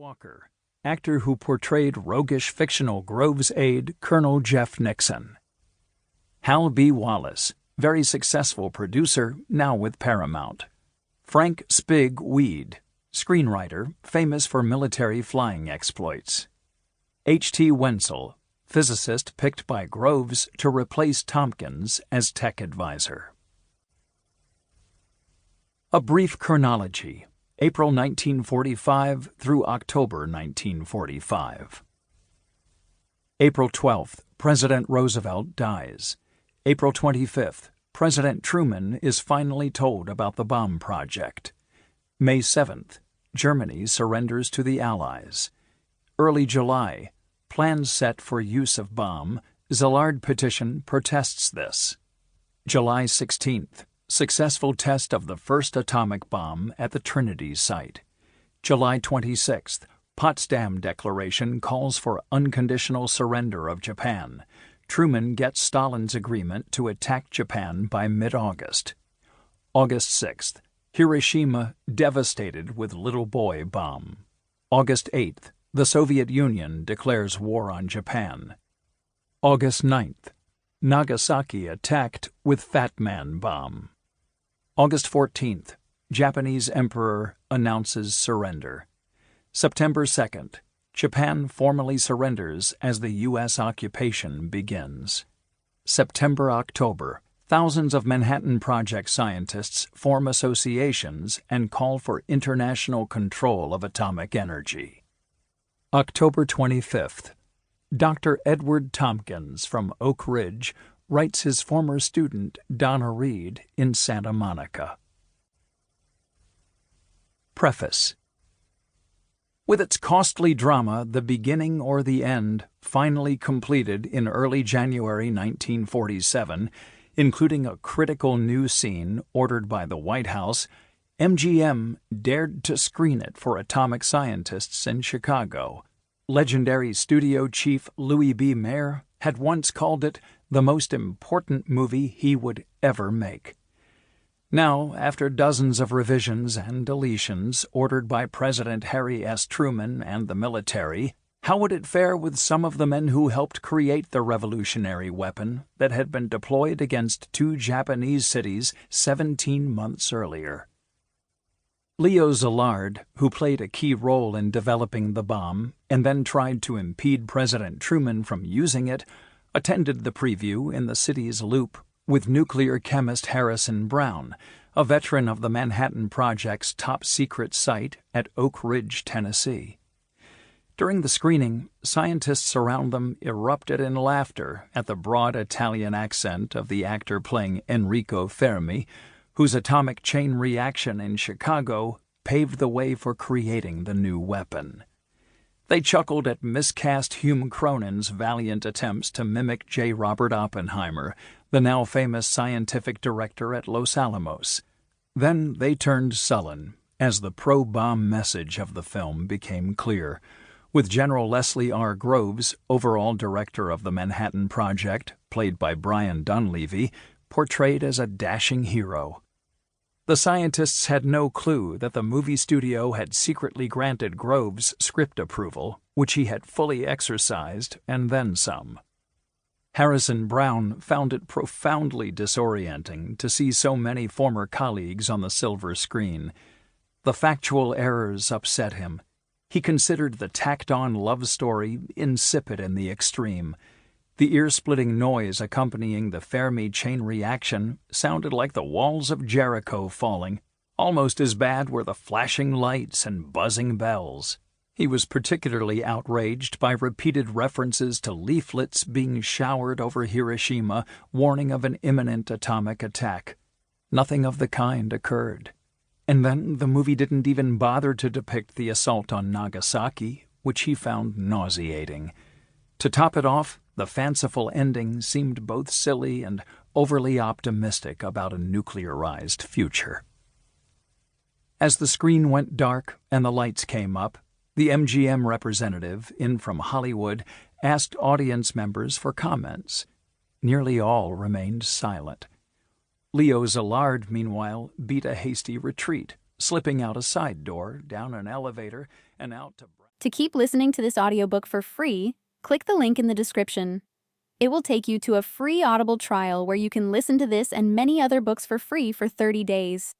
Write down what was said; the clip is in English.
Walker, actor who portrayed roguish fictional Groves aide Colonel Jeff Nixon. Hal B. Wallace, very successful producer, now with Paramount. Frank Spig Weed, screenwriter, famous for military flying exploits. H.T. Wenzel, physicist picked by Groves to replace Tompkins as tech advisor. A brief chronology. April 1945 through October 1945. April 12th, President Roosevelt dies. April 25th, President Truman is finally told about the bomb project. May 7th, Germany surrenders to the Allies. Early July, plans set for use of bomb. Szilard petition protests this. July 16th, successful test of the first atomic bomb at the Trinity site. July 26th, Potsdam Declaration calls for unconditional surrender of Japan. Truman gets Stalin's agreement to attack Japan by mid-August. August 6th, Hiroshima devastated with little boy bomb. August 8th, the Soviet Union declares war on Japan. August 9th, Nagasaki attacked with Fat Man bomb. August 14th, Japanese Emperor announces surrender. September 2nd, Japan formally surrenders as the U.S. occupation begins. September-October, thousands of Manhattan Project scientists form associations and call for international control of atomic energy. October 25th, Dr. Edward Tompkins from Oak Ridge writes his former student Donna Reed in Santa Monica. Preface. With its costly drama, The Beginning or the End, finally completed in early January 1947, including a critical new scene ordered by the White House, MGM dared to screen it for atomic scientists in Chicago. Legendary studio chief Louis B. Mayer had once called it the most important movie he would ever make. Now, after dozens of revisions and deletions ordered by President Harry S. Truman and the military, how would it fare with some of the men who helped create the revolutionary weapon that had been deployed against 2 Japanese cities 17 months earlier? Leo Szilard, who played a key role in developing the bomb and then tried to impede President Truman from using it, attended the preview in the city's Loop with nuclear chemist Harrison Brown, a veteran of the Manhattan Project's top-secret site at Oak Ridge, Tennessee. During the screening, scientists around them erupted in laughter at the broad Italian accent of the actor playing Enrico Fermi, whose atomic chain reaction in Chicago paved the way for creating the new weapon. They chuckled at miscast Hume Cronin's valiant attempts to mimic J. Robert Oppenheimer, the now famous scientific director at Los Alamos. Then they turned sullen as the pro-bomb message of the film became clear, with General Leslie R. Groves, overall director of the Manhattan Project, played by Brian Dunleavy, portrayed as a dashing hero. The scientists had no clue that the movie studio had secretly granted Groves script approval, which he had fully exercised, and then some. Harrison Brown found it profoundly disorienting to see so many former colleagues on the silver screen. The factual errors upset him. He considered the tacked-on love story insipid in the extreme. The ear-splitting noise accompanying the Fermi chain reaction sounded like the walls of Jericho falling. Almost as bad were the flashing lights and buzzing bells. He was particularly outraged by repeated references to leaflets being showered over Hiroshima, warning of an imminent atomic attack. Nothing of the kind occurred. And then the movie didn't even bother to depict the assault on Nagasaki, which he found nauseating. To top it off, the fanciful ending seemed both silly and overly optimistic about a nuclearized future. As the screen went dark and the lights came up, the MGM representative, in from Hollywood, asked audience members for comments. Nearly all remained silent. Leo Szilard, meanwhile, beat a hasty retreat, slipping out a side door, down an elevator, and out to... To keep listening to this audiobook for free, click the link in the description. It will take you to a free Audible trial where you can listen to this and many other books for free for 30 days.